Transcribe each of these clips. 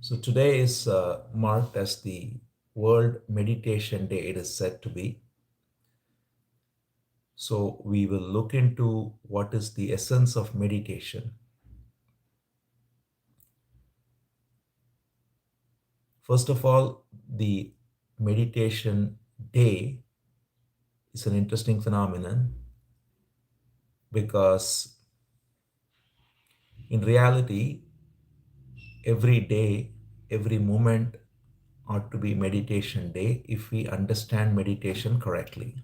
So today is marked as the World Meditation Day, it is said to be. So we will look into what is the essence of meditation. First of all, the meditation day is an interesting phenomenon because in reality, every day, every moment ought to be meditation day if we understand meditation correctly.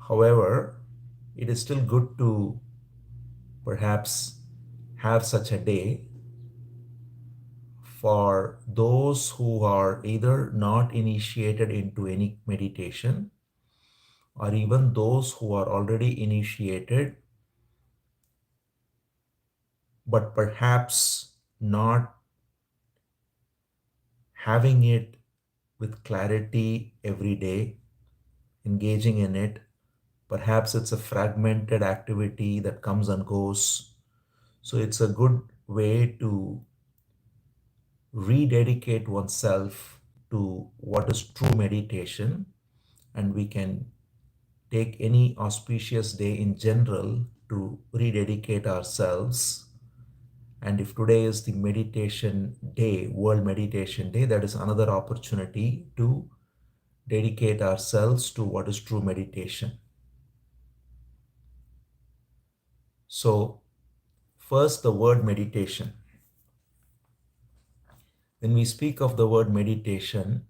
However, it is still good to perhaps have such a day for those who are either not initiated into any meditation or even those who are already initiated but perhaps not having it with clarity every day, engaging in it. Perhaps it's a fragmented activity that comes and goes. So it's a good way to rededicate oneself to what is true meditation, and we can take any auspicious day in general to rededicate ourselves. And if today is the meditation day, World Meditation Day, that is another opportunity to dedicate ourselves to what is true meditation. So, first, the word meditation. When we speak of the word meditation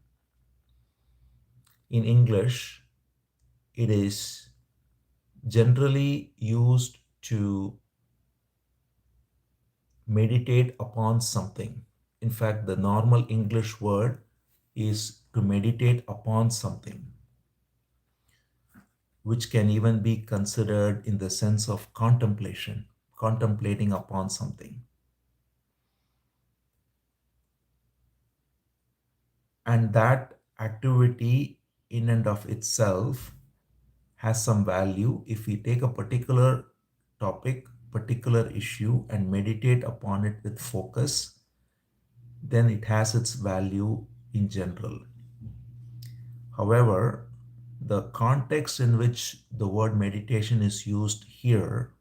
in English, it is generally used to meditate upon something. In fact, the normal English word is to meditate upon something, which can even be considered in the sense of contemplation, contemplating upon something. And that activity in and of itself has some value. If we take a particular topic, particular issue, and meditate upon it with focus, then it has its value in general. However, the context in which the word meditation is used here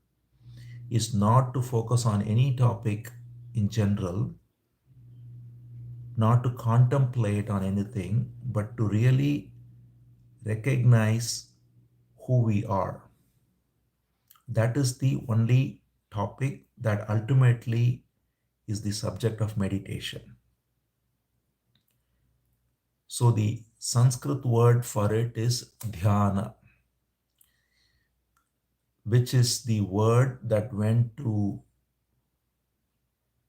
is not to focus on any topic in general, not to contemplate on anything, but to really recognize who we are. That is the only topic that ultimately is the subject of meditation. So the Sanskrit word for it is dhyana, which is the word that went to,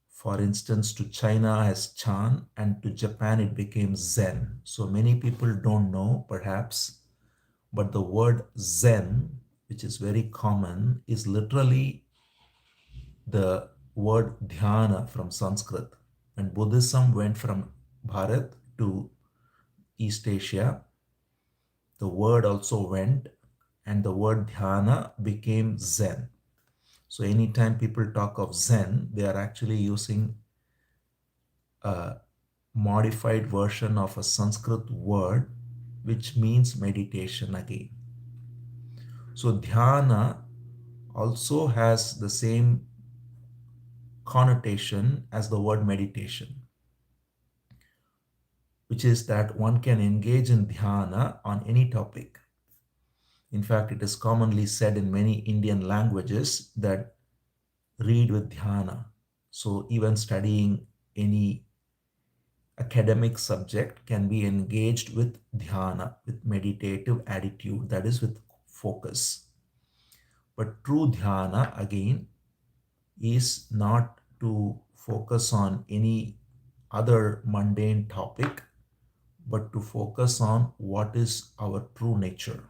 for instance, to China as Chan, and to Japan it became Zen. So many people don't know, perhaps, but the word Zen, which is very common, is literally the word dhyana from Sanskrit. And Buddhism went from Bharat to East Asia. The word also went, and the word dhyana became Zen. So anytime people talk of Zen, they are actually using a modified version of a Sanskrit word, which means meditation again. So dhyana also has the same connotation as the word meditation, which is that one can engage in dhyana on any topic. In fact, it is commonly said in many Indian languages that read with dhyana. So even studying any academic subject can be engaged with dhyana, with meditative attitude, that is with focus. But true dhyana, again, is not to focus on any other mundane topic, but to focus on what is our true nature.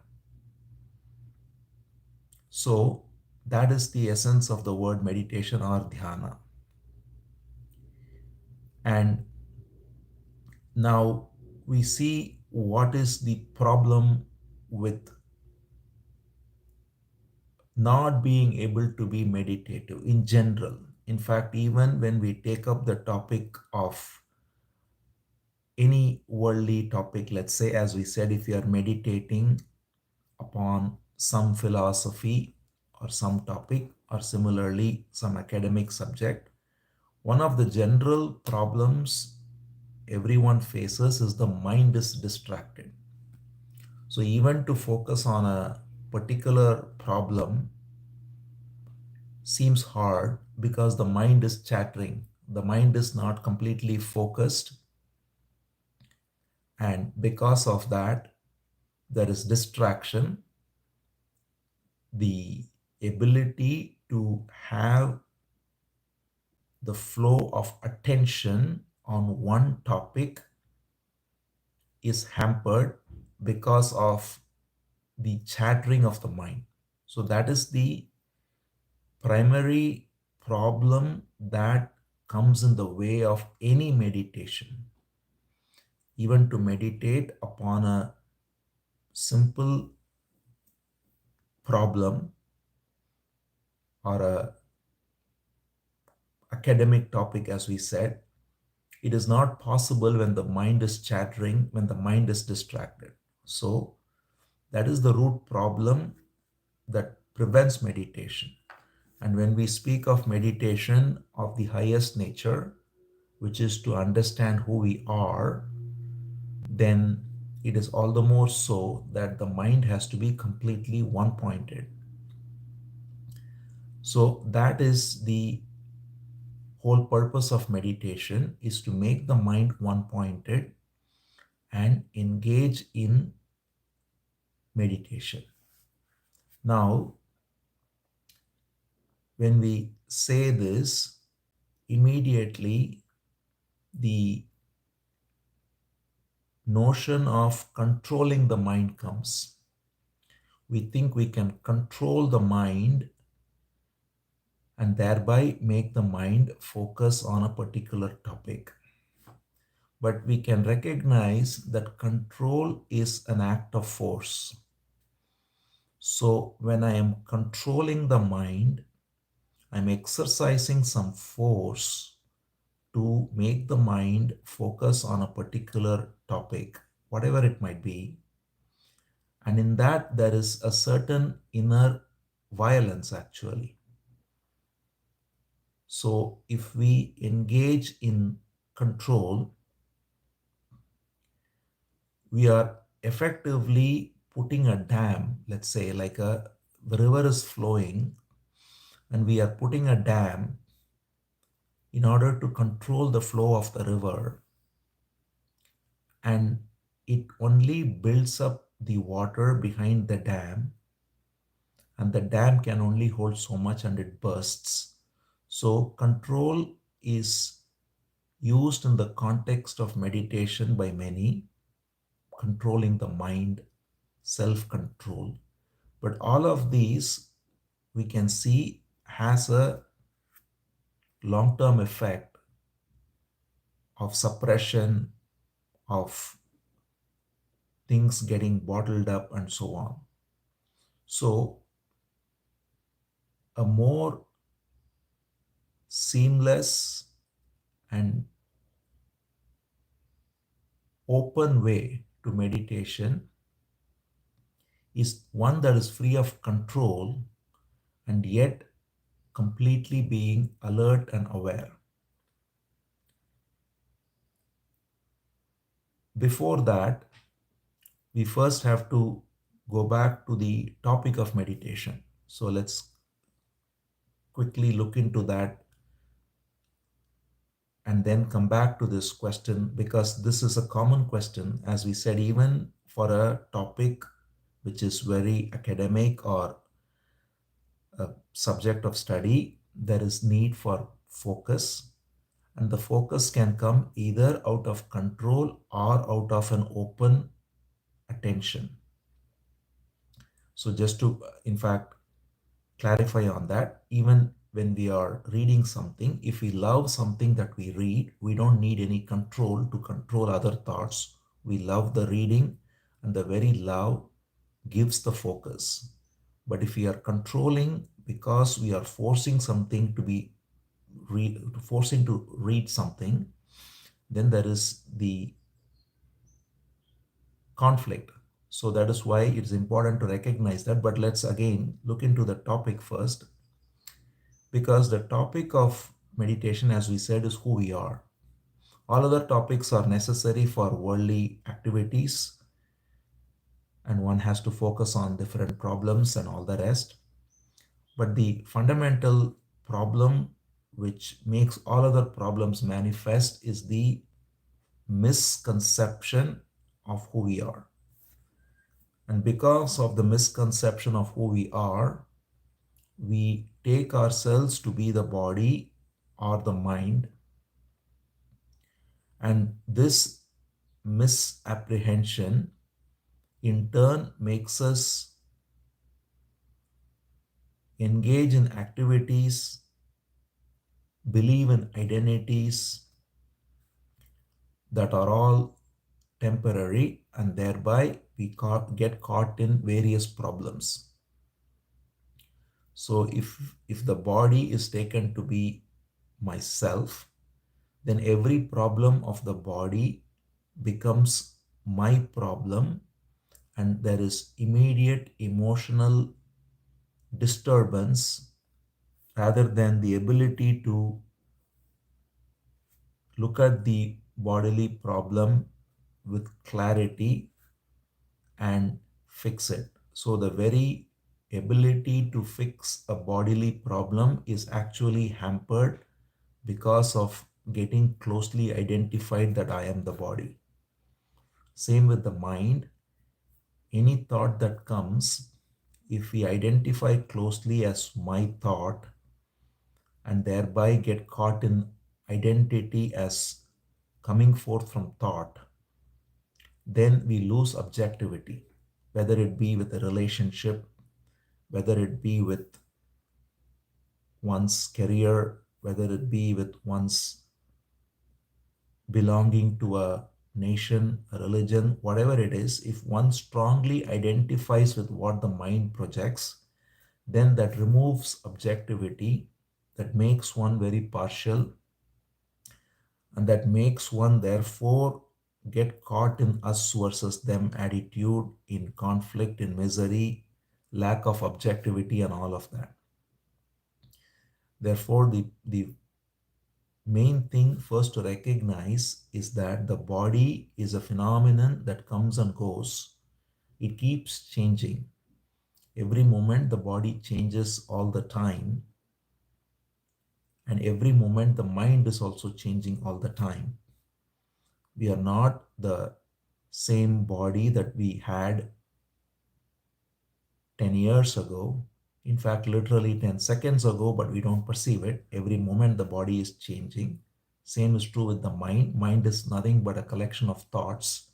So that is the essence of the word meditation or dhyana. And now we see what is the problem with not being able to be meditative in general. In fact, even when we take up the topic of any worldly topic, let's say, as we said, if you are meditating upon some philosophy or some topic, or similarly some academic subject, one of the general problems everyone faces is the mind is distracted. So even to focus on a particular problem seems hard because the mind is chattering. The mind is not completely focused, and because of that, there is distraction. The ability to have the flow of attention on one topic is hampered because of the chattering of the mind. So that is the primary problem that comes in the way of any meditation. Even to meditate upon a simple problem or a academic topic, as we said, it is not possible when the mind is chattering, when the mind is distracted. So that is the root problem that prevents meditation. And when we speak of meditation of the highest nature, which is to understand who we are, then it is all the more so that the mind has to be completely one pointed. So that is the whole purpose of meditation, is to make the mind one pointed and engage in meditation. Now, when we say this, immediately the notion of controlling the mind comes. We think we can control the mind and thereby make the mind focus on a particular topic. But we can recognize that control is an act of force. So when I am controlling the mind, I'm exercising some force to make the mind focus on a particular topic, whatever it might be. And in that, there is a certain inner violence actually. So if we engage in control, we are effectively putting a dam, let's say, like the river is flowing, and we are putting a dam in order to control the flow of the river, and it only builds up the water behind the dam, and the dam can only hold so much and it bursts. So control is used in the context of meditation by many, controlling the mind, self-control. But all of these we can see has a long-term effect of suppression, of things getting bottled up and so on. So a more seamless and open way to meditation is one that is free of control and yet completely being alert and aware. Before that, we first have to go back to the topic of meditation. So let's quickly look into that and then come back to this question, because this is a common question, as we said, even for a topic which is very academic or a subject of study, there is need for focus, and the focus can come either out of control or out of an open attention. So just to, in fact, clarify on that, even when we are reading something, if we love something that we read, we don't need any control to control other thoughts. We love the reading, and the very love gives the focus. But if we are controlling because we are forcing something to be forcing to read something, then there is the conflict. So that is why it's important to recognize that. But let's again look into the topic first, because the topic of meditation, as we said, is who we are. All other topics are necessary for worldly activities, and one has to focus on different problems and all the rest. But the fundamental problem which makes all other problems manifest is the misconception of who we are. And because of the misconception of who we are, we take ourselves to be the body or the mind. And this misapprehension in turn makes us engage in activities, believe in identities that are all temporary, and thereby we get caught in various problems. So if the body is taken to be myself, then every problem of the body becomes my problem, and there is immediate emotional disturbance rather than the ability to look at the bodily problem with clarity and fix it. So the very ability to fix a bodily problem is actually hampered because of getting closely identified that I am the body. Same with the mind. Any thought that comes, if we identify closely as my thought and thereby get caught in identity as coming forth from thought, then we lose objectivity, whether it be with a relationship, whether it be with one's career, whether it be with one's belonging to a nation, a religion, whatever it is. If one strongly identifies with what the mind projects, then that removes objectivity, that makes one very partial, and that makes one therefore get caught in us versus them attitude, in conflict, in misery, lack of objectivity, and all of that. Therefore, the main thing first to recognize is that the body is a phenomenon that comes and goes. It keeps changing. Every moment, the body changes all the time. And every moment, the mind is also changing all the time. We are not the same body that we had 10 years ago. In fact, literally 10 seconds ago, but we don't perceive it. Every moment the body is changing. Same is true with the mind. Mind is nothing but a collection of thoughts,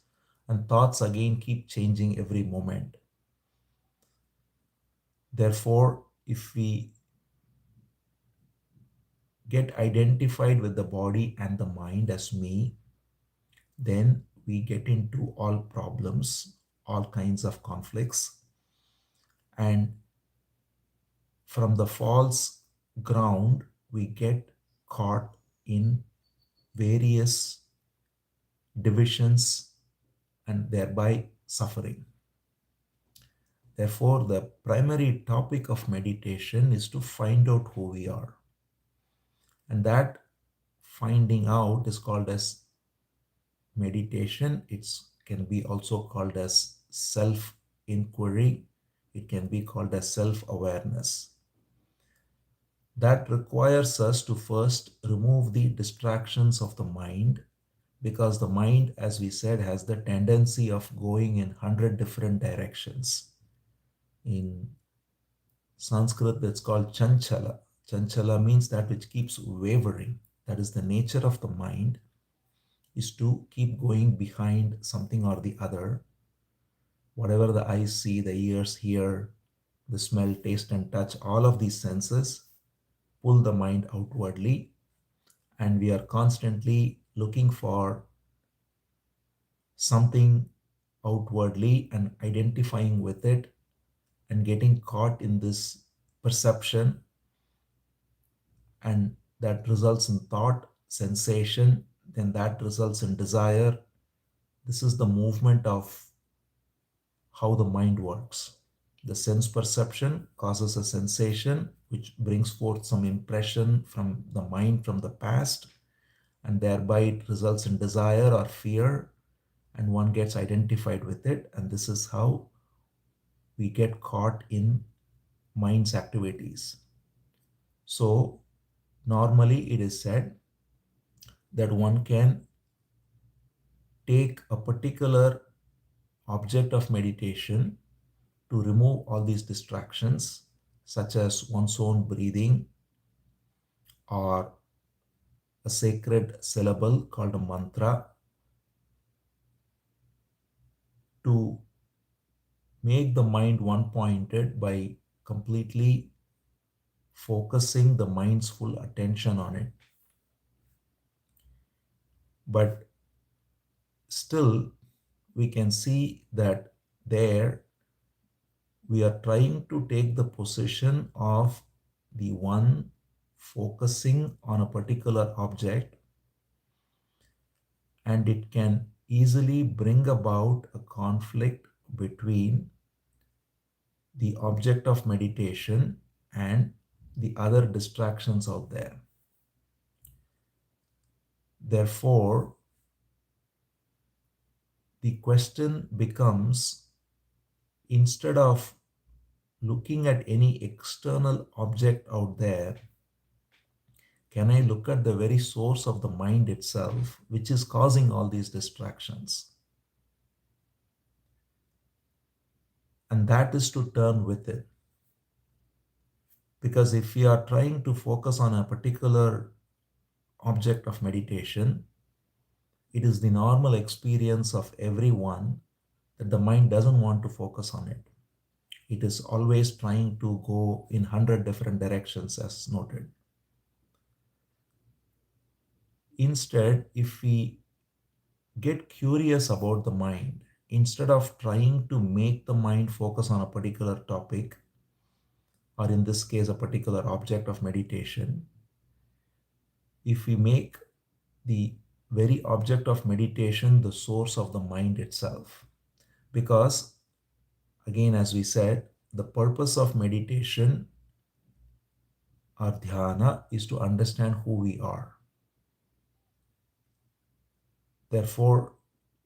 and thoughts again keep changing every moment. Therefore, if we get identified with the body and the mind as me, then we get into all problems, all kinds of conflicts, and from the false ground, we get caught in various divisions and thereby suffering. Therefore, the primary topic of meditation is to find out who we are. And that finding out is called as meditation. It can be also called as self-inquiry. It can be called as self-awareness. That requires us to first remove the distractions of the mind, because the mind, as we said, has the tendency of going in 100 different directions. In Sanskrit, that's called chanchala. Chanchala means that which keeps wavering. That is the nature of the mind, is to keep going behind something or the other. Whatever the eyes see, the ears hear, the smell, taste, and touch, all of these senses pull the mind outwardly, and we are constantly looking for something outwardly and identifying with it and getting caught in this perception and that results in thought, sensation, then that results in desire. This is the movement of how the mind works. The sense perception causes a sensation which brings forth some impression from the mind from the past, and thereby it results in desire or fear, and one gets identified with it. And this is how we get caught in mind's activities. So, normally it is said that one can take a particular object of meditation to remove all these distractions, such as one's own breathing or a sacred syllable called a mantra, to make the mind one pointed by completely focusing the mind's full attention on it. But still, we can see that there we are trying to take the position of the one focusing on a particular object, and it can easily bring about a conflict between the object of meditation and the other distractions out there. Therefore, the question becomes, instead of looking at any external object out there, can I look at the very source of the mind itself, which is causing all these distractions? And that is to turn with it. Because if we are trying to focus on a particular object of meditation, it is the normal experience of everyone that the mind doesn't want to focus on it. It is always trying to go in 100 different directions, as noted. Instead, if we get curious about the mind, instead of trying to make the mind focus on a particular topic, or in this case, a particular object of meditation, if we make the very object of meditation the source of the mind itself, because again, as we said, the purpose of meditation or dhyana is to understand who we are. Therefore,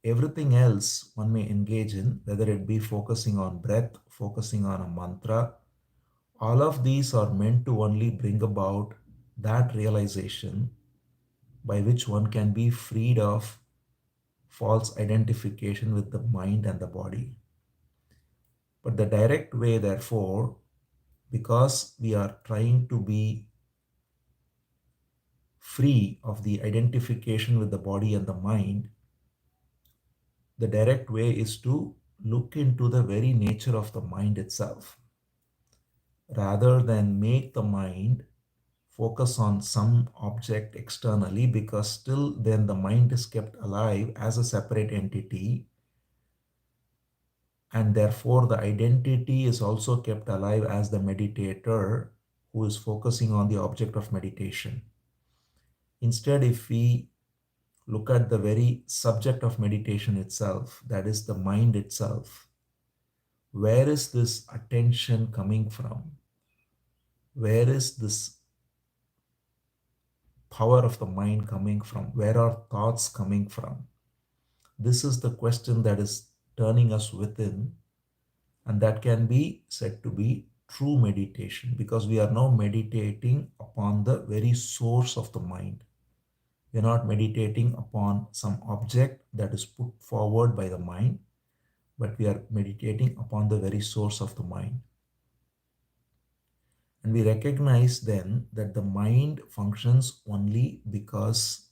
everything else one may engage in, whether it be focusing on breath, focusing on a mantra, all of these are meant to only bring about that realization by which one can be freed of false identification with the mind and the body. But the direct way, therefore, because we are trying to be free of the identification with the body and the mind, the direct way is to look into the very nature of the mind itself, rather than make the mind focus on some object externally, because still then the mind is kept alive as a separate entity, and therefore the identity is also kept alive as the meditator who is focusing on the object of meditation. Instead, if we look at the very subject of meditation itself, that is the mind itself, where is this attention coming from? Where is this power of the mind coming from? Where are thoughts coming from? This is the question that is turning us within, and that can be said to be true meditation, because we are now meditating upon the very source of the mind. We are not meditating upon some object that is put forward by the mind, but we are meditating upon the very source of the mind. And we recognize then that the mind functions only because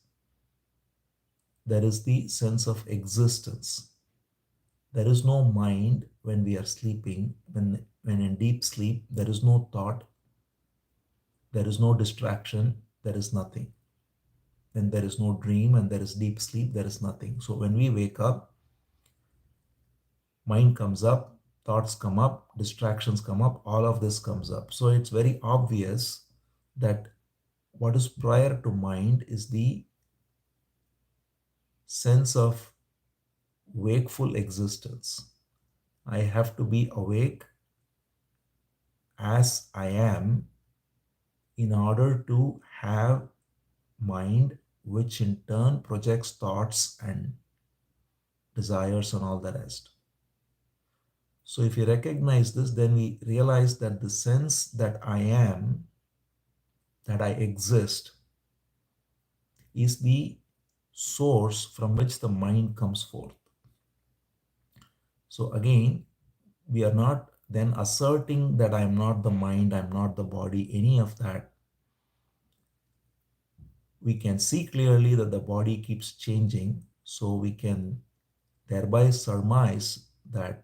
there is the sense of existence. There is no mind when we are sleeping. When in deep sleep, there is no thought, there is no distraction, there is nothing. Then there is no dream, and there is deep sleep, there is nothing. So when we wake up, mind comes up, thoughts come up, distractions come up, all of this comes up. So it's very obvious that what is prior to mind is the sense of wakeful existence. I have to be awake as I am in order to have mind, which in turn projects thoughts and desires and all the rest. So if we recognize this, then we realize that the sense that I am, that I exist, is the source from which the mind comes forth. So again, we are not then asserting that I am not the mind, I am not the body, any of that. We can see clearly that the body keeps changing, so we can thereby surmise that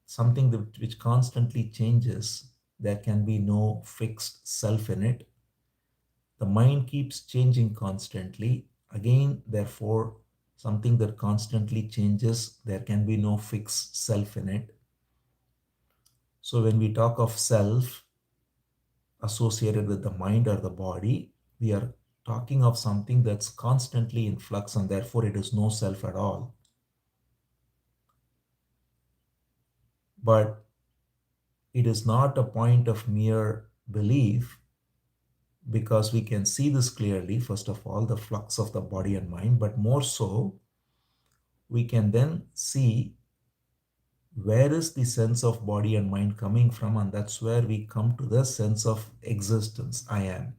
something that, which constantly changes, there can be no fixed self in it. The mind keeps changing constantly. Again, therefore, something that constantly changes, there can be no fixed self in it. So when we talk of self associated with the mind or the body, we are talking of something that's constantly in flux, and therefore it is no self at all. But it is not a point of mere belief, because we can see this clearly, first of all, the flux of the body and mind, but more so, we can then see where is the sense of body and mind coming from, and that's where we come to the sense of existence, I am.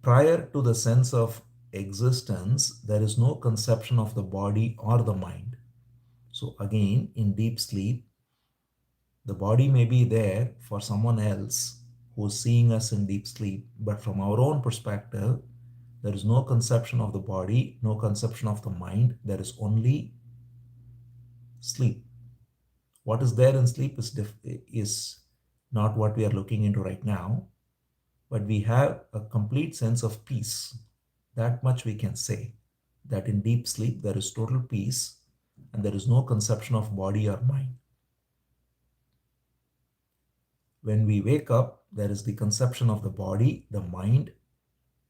Prior to the sense of existence, there is no conception of the body or the mind. So again, in deep sleep, the body may be there for someone else who's seeing us in deep sleep, but from our own perspective, there is no conception of the body, no conception of the mind. There is only sleep. What is there in sleep is not what we are looking into right now, but we have a complete sense of peace. That much we can say, that in deep sleep there is total peace and there is no conception of body or mind. When we wake up, there is the conception of the body, the mind,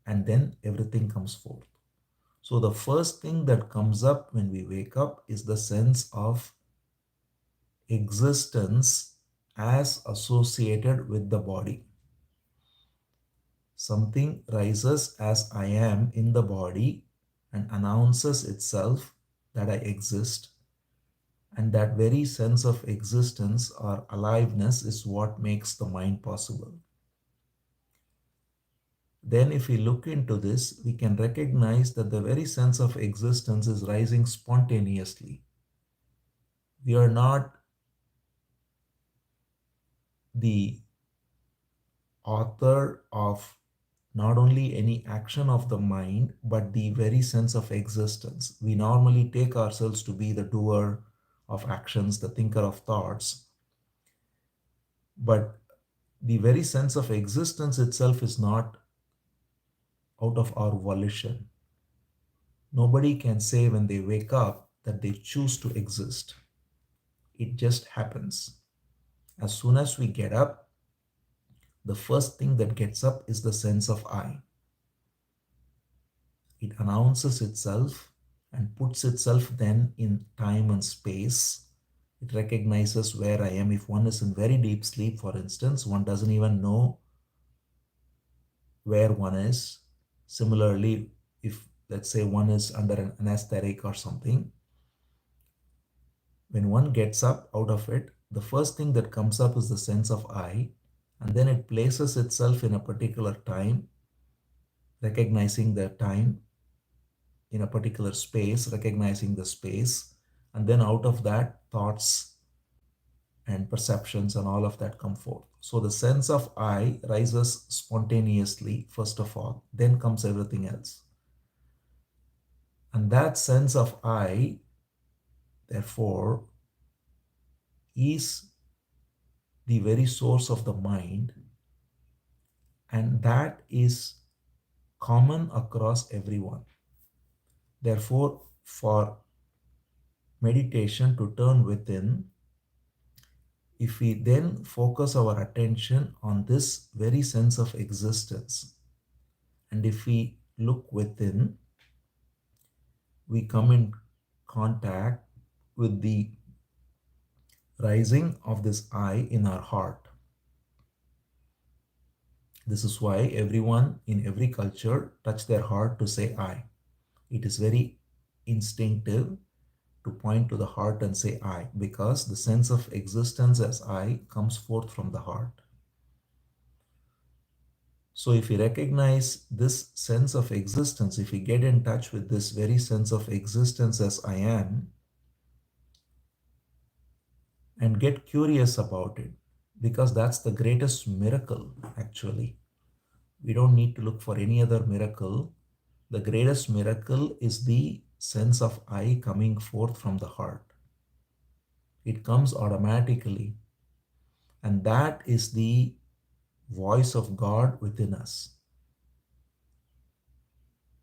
and then everything comes forth. So the first thing that comes up when we wake up is the sense of existence as associated with the body. Something rises as I am in the body and announces itself that I exist. And that very sense of existence or aliveness is what makes the mind possible. Then if we look into this, we can recognize that the very sense of existence is rising spontaneously. We are not the author of not only any action of the mind, but the very sense of existence. We normally take ourselves to be the doer of actions, the thinker of thoughts, but the very sense of existence itself is not out of our volition. Nobody can say when they wake up that they choose to exist. It just happens. As soon as we get up, the first thing that gets up is the sense of I. It announces itself and puts itself then in time and space. It recognizes where I am. If one is in very deep sleep, for instance, one doesn't even know where one is. Similarly, if let's say one is under an anesthetic or something, when one gets up out of it, the first thing that comes up is the sense of I, and then it places itself in a particular time, recognizing the time, in a particular space, recognizing the space, and then out of that, thoughts and perceptions and all of that come forth. So the sense of I rises spontaneously, first of all, then comes everything else. And that sense of I, therefore, is the very source of the mind, and that is common across everyone. Therefore, for meditation to turn within, if we then focus our attention on this very sense of existence, and if we look within, we come in contact with the rising of this I in our heart. This is why everyone in every culture touch their heart to say I. It is very instinctive to point to the heart and say I, because the sense of existence as I comes forth from the heart. So if we recognize this sense of existence, if we get in touch with this very sense of existence as I am, and get curious about it, because that's the greatest miracle actually. We don't need to look for any other miracle. The greatest miracle is the sense of I coming forth from the heart. It comes automatically, and that is the voice of God within us.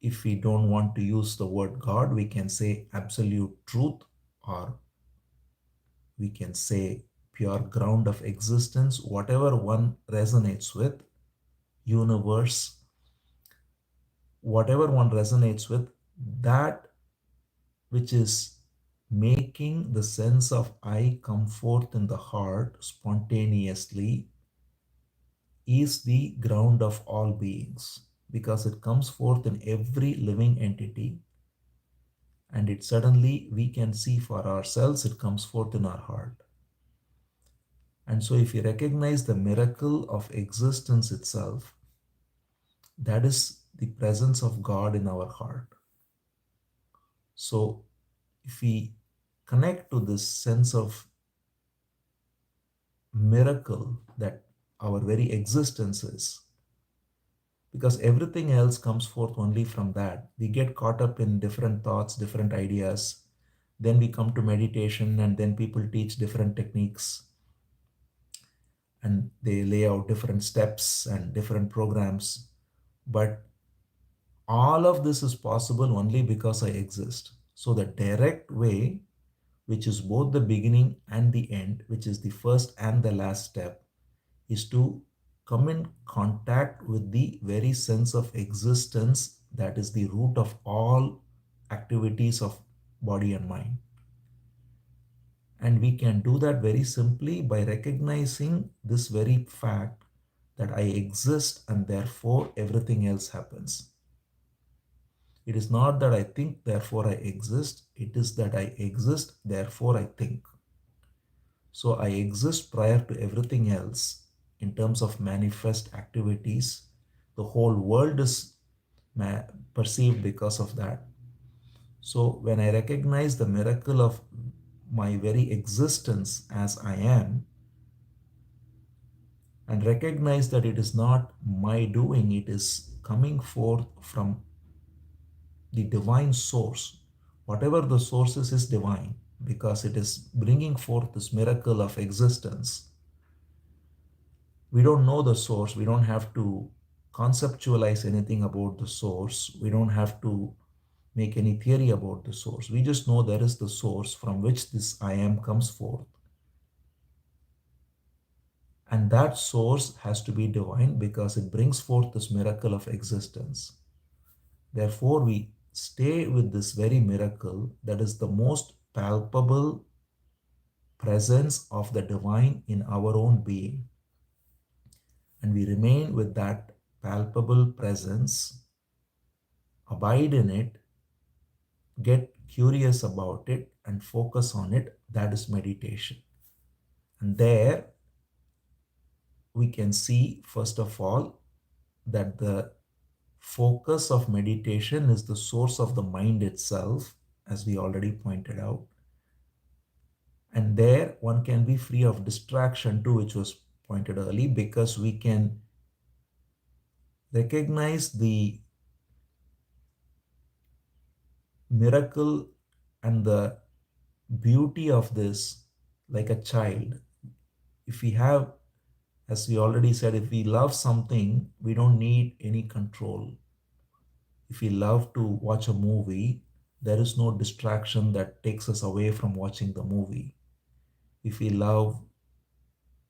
If we don't want to use the word God, we can say absolute truth, or we can say pure ground of existence, whatever one resonates with, universe, whatever one resonates with, that which is making the sense of I come forth in the heart spontaneously is the ground of all beings, because it comes forth in every living entity, and it suddenly we can see for ourselves, it comes forth in our heart. And so if we recognize the miracle of existence itself, that is the presence of God in our heart. So if we connect to this sense of miracle that our very existence is, because everything else comes forth only from that. We get caught up in different thoughts, different ideas. Then we come to meditation, and then people teach different techniques, and they lay out different steps and different programs. But all of this is possible only because I exist. So the direct way, which is both the beginning and the end, which is the first and the last step, is to come in contact with the very sense of existence that is the root of all activities of body and mind. And we can do that very simply by recognizing this very fact that I exist and therefore everything else happens. It is not that I think, therefore I exist. It is that I exist, therefore I think. So I exist prior to everything else in terms of manifest activities. The whole world is perceived because of that. So when I recognize the miracle of my very existence as I am, and recognize that it is not my doing, it is coming forth from the divine source. Whatever the source is divine, because it is bringing forth this miracle of existence. We don't know the source. We don't have to conceptualize anything about the source. We don't have to make any theory about the source. We just know there is the source from which this I am comes forth. And that source has to be divine because it brings forth this miracle of existence. Therefore, we stay with this very miracle that is the most palpable presence of the divine in our own being. And we remain with that palpable presence, abide in it, get curious about it, and focus on it. That is meditation. And there we can see, first of all, that the focus of meditation is the source of the mind itself, as we already pointed out. And there one can be free of distraction too, which was pointed early, because we can recognize the miracle and the beauty of this like a child. If we have, as we already said, if we love something, we don't need any control. If we love to watch a movie, there is no distraction that takes us away from watching the movie. If we love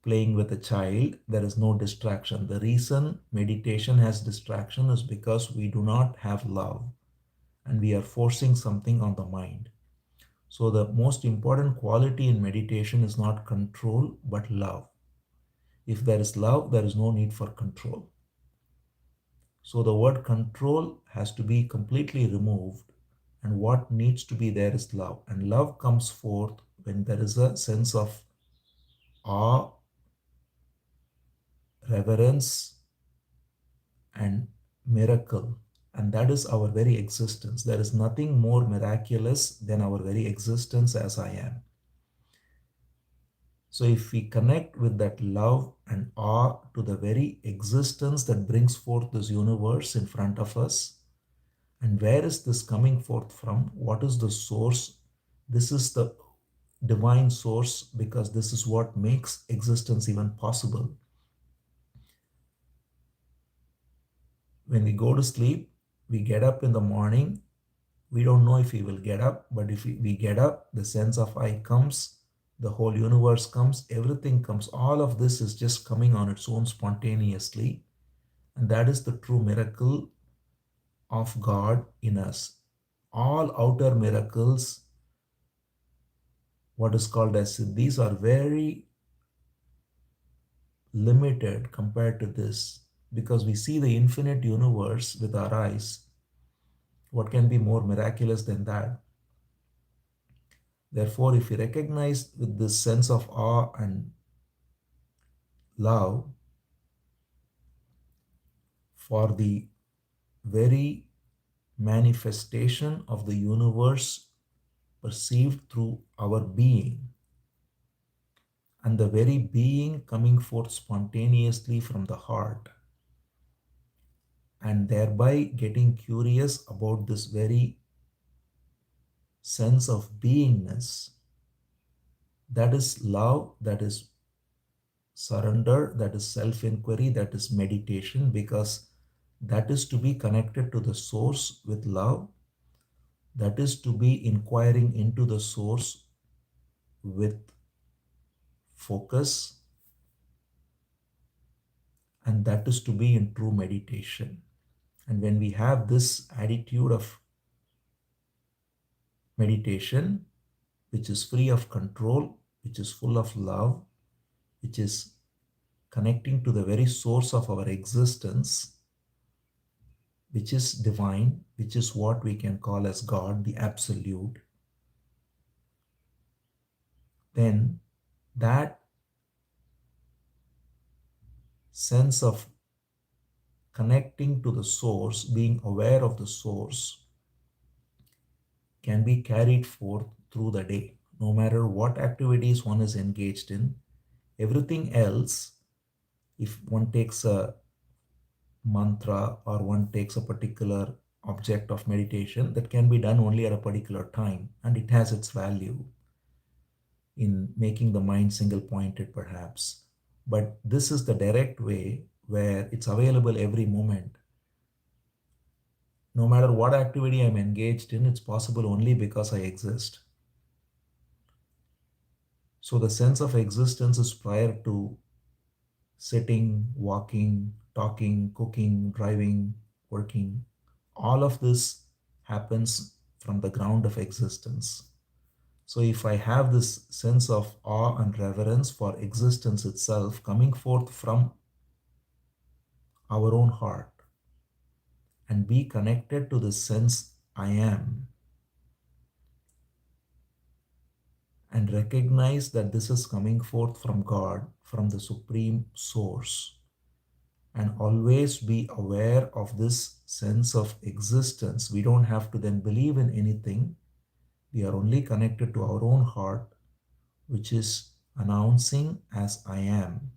playing with a child, there is no distraction. The reason meditation has distraction is because we do not have love and we are forcing something on the mind. So, the most important quality in meditation is not control but love. If there is love, there is no need for control. So, the word control has to be completely removed, and what needs to be there is love. And love comes forth when there is a sense of awe, reverence, and miracle. And that is our very existence. There is nothing more miraculous than our very existence as I am. So, if we connect with that love and awe to the very existence that brings forth this universe in front of us, and where is this coming forth from? What is the source? This is the divine source because this is what makes existence even possible. When we go to sleep, we get up in the morning. We don't know if we will get up, but if we get up, the sense of I comes, the whole universe comes, everything comes. All of this is just coming on its own spontaneously. And that is the true miracle of God in us. All outer miracles, what is called as siddhis, are very limited compared to this because we see the infinite universe with our eyes. What can be more miraculous than that? Therefore, if we recognize with this sense of awe and love for the very manifestation of the universe perceived through our being, and the very being coming forth spontaneously from the heart, and thereby getting curious about this very sense of beingness, that is love, that is surrender, that is self inquiry, that is meditation, because that is to be connected to the source with love, that is to be inquiring into the source with focus, and that is to be in true meditation. And when we have this attitude of meditation, which is free of control, which is full of love, which is connecting to the very source of our existence, which is divine, which is what we can call as God, the Absolute, then that sense of connecting to the source, being aware of the source, can be carried forth through the day. No matter what activities one is engaged in, everything else, if one takes a mantra or one takes a particular object of meditation, that can be done only at a particular time, and it has its value in making the mind single pointed perhaps. But this is the direct way where it's available every moment. No matter what activity I'm engaged in, it's possible only because I exist. So the sense of existence is prior to sitting, walking, talking, cooking, driving, working. All of this happens from the ground of existence. So if I have this sense of awe and reverence for existence itself coming forth from our own heart and be connected to the sense I am, and recognize that this is coming forth from God, from the supreme source, and always be aware of this sense of existence. We don't have to then believe in anything. We are only connected to our own heart, which is announcing as I am.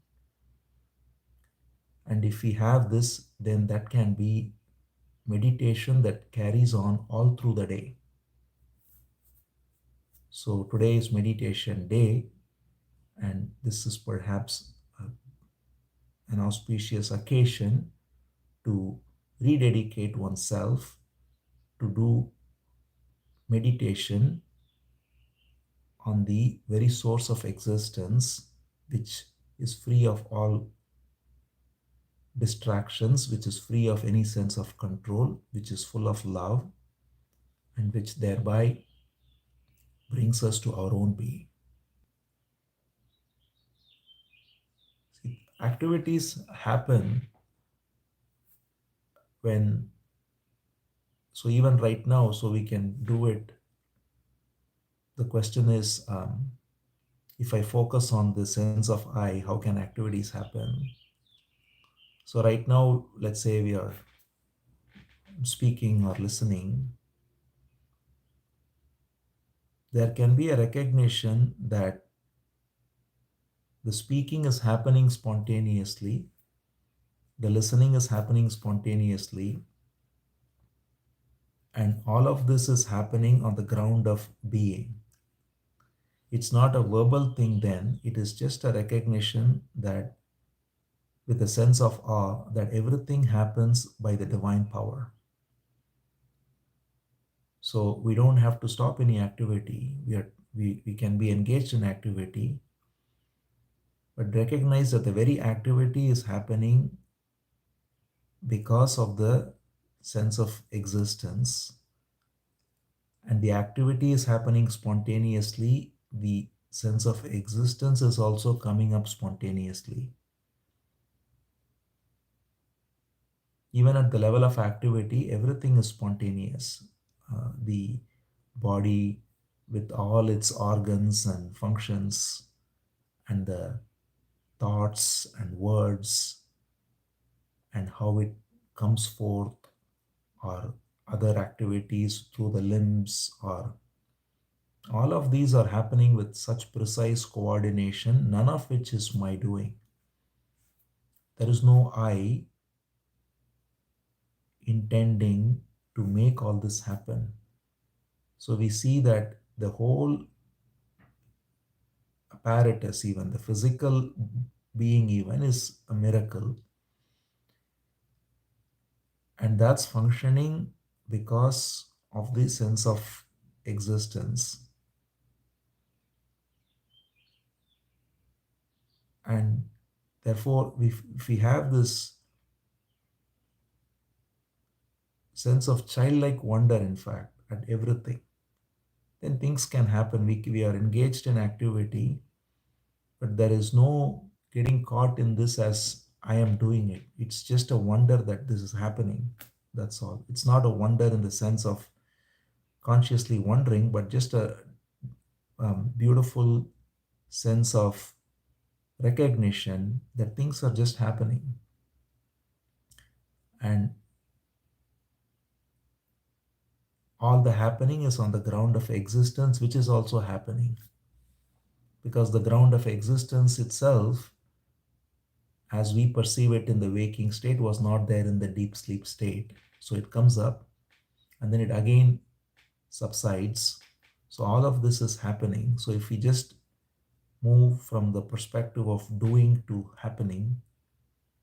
And if we have this, then that can be meditation that carries on all through the day. So today is meditation day, and this is perhaps an auspicious occasion to rededicate oneself to do meditation on the very source of existence, which is free of all distractions, which is free of any sense of control, which is full of love, and which thereby brings us to our own being. See, activities happen when, so even right now, so we can do it. The question is, if I focus on the sense of I, how can activities happen? So right now, let's say we are speaking or listening, there can be a recognition that the speaking is happening spontaneously, the listening is happening spontaneously, and all of this is happening on the ground of being. It's not a verbal thing, then it is just a recognition that, with a sense of awe, that everything happens by the divine power. So we don't have to stop any activity. We can be engaged in activity, but recognize that the very activity is happening because of the sense of existence, and the activity is happening spontaneously. The sense of existence is also coming up spontaneously. Even at the level of activity, everything is spontaneous. The body, with all its organs and functions, and the thoughts and words, and how it comes forth, or other activities through the limbs, or all of these are happening with such precise coordination, none of which is my doing. There is no I intending to make all this happen. So we see that the whole apparatus, even the physical being, even is a miracle, and that's functioning because of the sense of existence. And therefore, if we have this sense of childlike wonder, in fact, at everything, then things can happen. We are engaged in activity, but there is no getting caught in this as I am doing it. It's just a wonder that this is happening. That's all. It's not a wonder in the sense of consciously wondering, but just a beautiful sense of recognition that things are just happening. And all the happening is on the ground of existence, which is also happening. Because the ground of existence itself, as we perceive it in the waking state, was not there in the deep sleep state. So it comes up and then it again subsides. So all of this is happening. So if we just move from the perspective of doing to happening,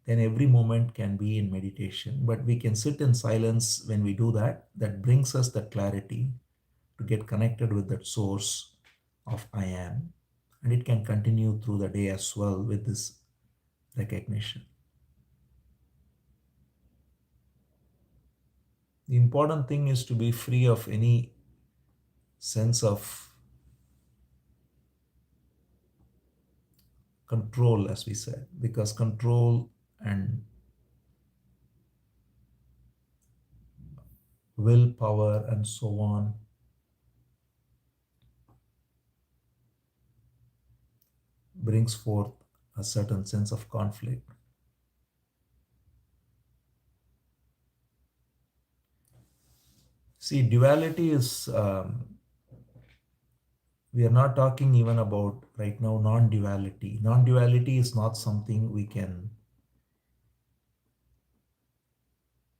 then every moment can be in meditation. But we can sit in silence when we do that. That brings us the clarity to get connected with that source of I am. And it can continue through the day as well with this recognition. The important thing is to be free of any sense of control, as we said, because control and willpower and so on brings forth a certain sense of conflict. See, duality is, we are not talking even about right now non-duality. Non-duality is not something we can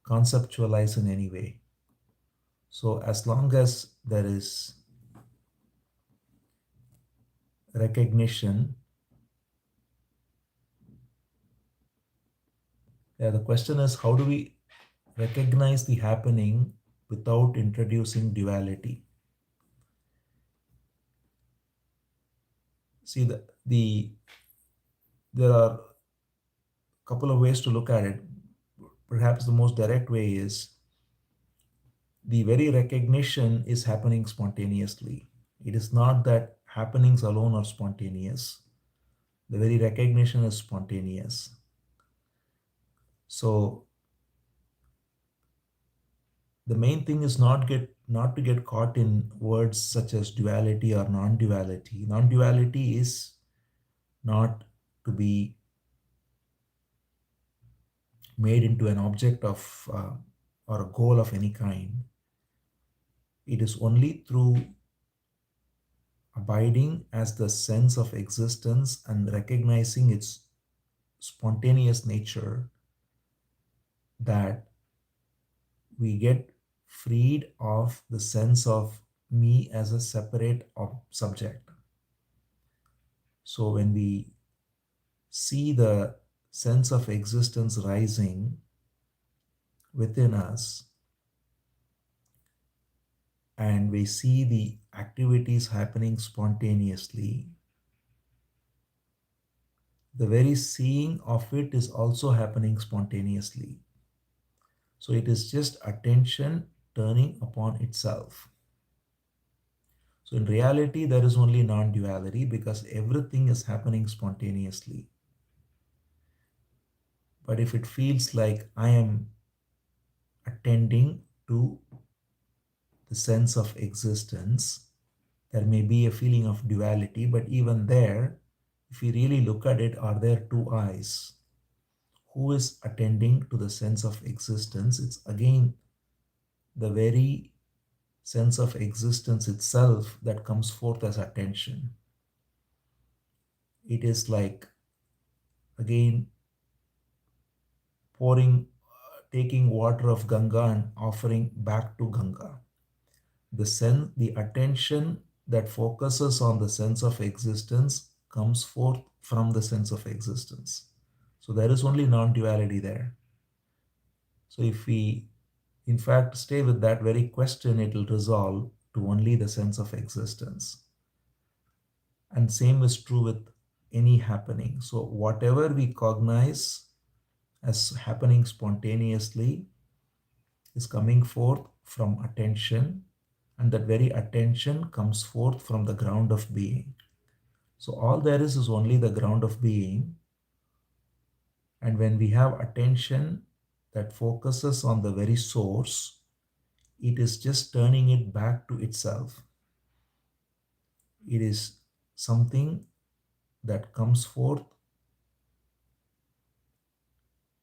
conceptualize in any way. So as long as there is recognition, the question is, how do we recognize the happening without introducing duality? See, the there are a couple of ways to look at it. Perhaps the most direct way is the very recognition is happening spontaneously. It is not that happenings alone are spontaneous. The very recognition is spontaneous. So the main thing is not to get caught in words such as duality or non-duality. Non-duality is not to be made into an object of or a goal of any kind. It is only through abiding as the sense of existence and recognizing its spontaneous nature that we get freed of the sense of me as a separate subject. So when we see the sense of existence rising within us and we see the activities happening spontaneously, the very seeing of it is also happening spontaneously. So it is just attention turning upon itself. So in reality, there is only non-duality because everything is happening spontaneously. But if it feels like I am attending to the sense of existence, there may be a feeling of duality, but even there, if you really look at it, are there two eyes? Who is attending to the sense of existence? It's again the very sense of existence itself that comes forth as attention. It is like, again, taking water of Ganga and offering back to Ganga. The attention that focuses on the sense of existence comes forth from the sense of existence. So there is only non-duality there. So if we, in fact, stay with that very question, it will resolve to only the sense of existence. And same is true with any happening. So whatever we cognize as happening spontaneously is coming forth from attention, and that very attention comes forth from the ground of being. So all there is only the ground of being. And when we have attention that focuses on the very source, it is just turning it back to itself. It is something that comes forth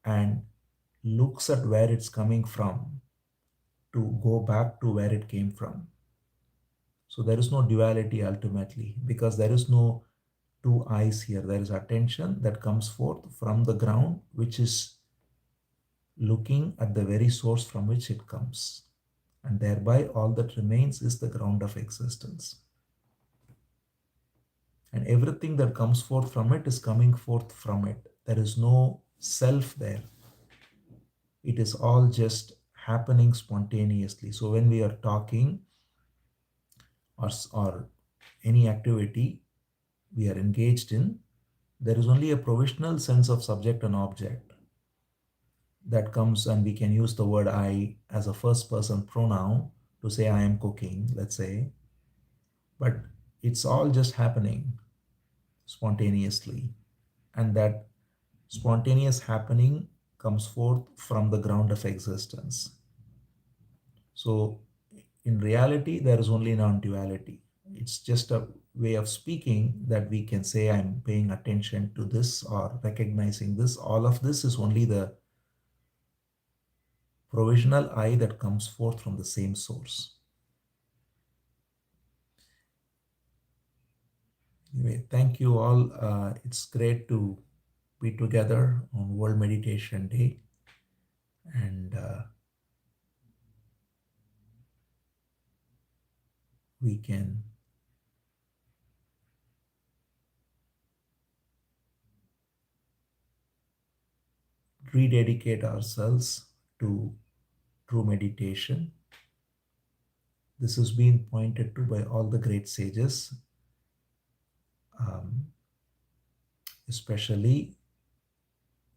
and looks at where it's coming from to go back to where it came from. So there is no duality ultimately because there is no two eyes here. There is attention that comes forth from the ground, which is looking at the very source from which it comes. And thereby all that remains is the ground of existence. And everything that comes forth from it is coming forth from it. There is no self there. It is all just happening spontaneously. So when we are talking or any activity we are engaged in, there is only a provisional sense of subject and object that comes, and we can use the word I as a first person pronoun to say I am cooking, let's say, but it's all just happening spontaneously. And that spontaneous happening comes forth from the ground of existence. So in reality, there is only non-duality. It's just a way of speaking that we can say I'm paying attention to this or recognizing this. All of this is only the provisional I that comes forth from the same source. Anyway, thank you all. It's great to be together on World Meditation Day. And we can rededicate ourselves to true meditation. This has been pointed to by all the great sages. Um, Especially,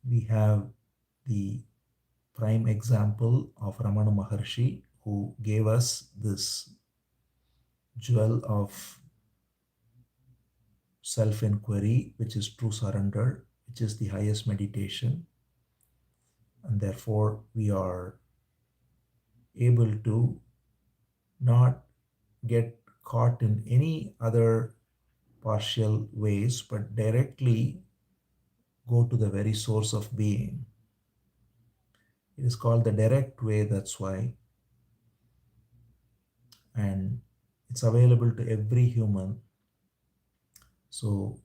we have the prime example of Ramana Maharshi, who gave us this jewel of self inquiry, which is true surrender, which is the highest meditation. And therefore, we are able to not get caught in any other partial ways, but directly go to the very source of being. It is called the direct way, that's why. And it's available to every human. So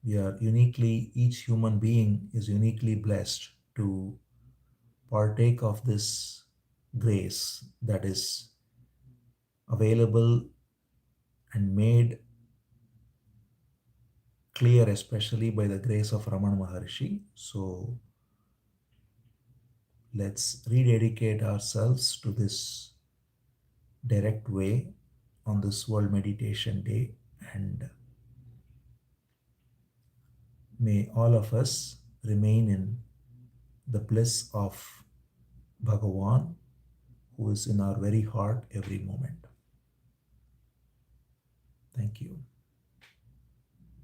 we are uniquely, each human being is uniquely blessed to partake of this grace that is available and made clear, especially by the grace of Ramana Maharshi. So let's rededicate ourselves to this direct way on this World Meditation Day, and may all of us remain in the bliss of Bhagavan, who is in our very heart every moment. Thank you.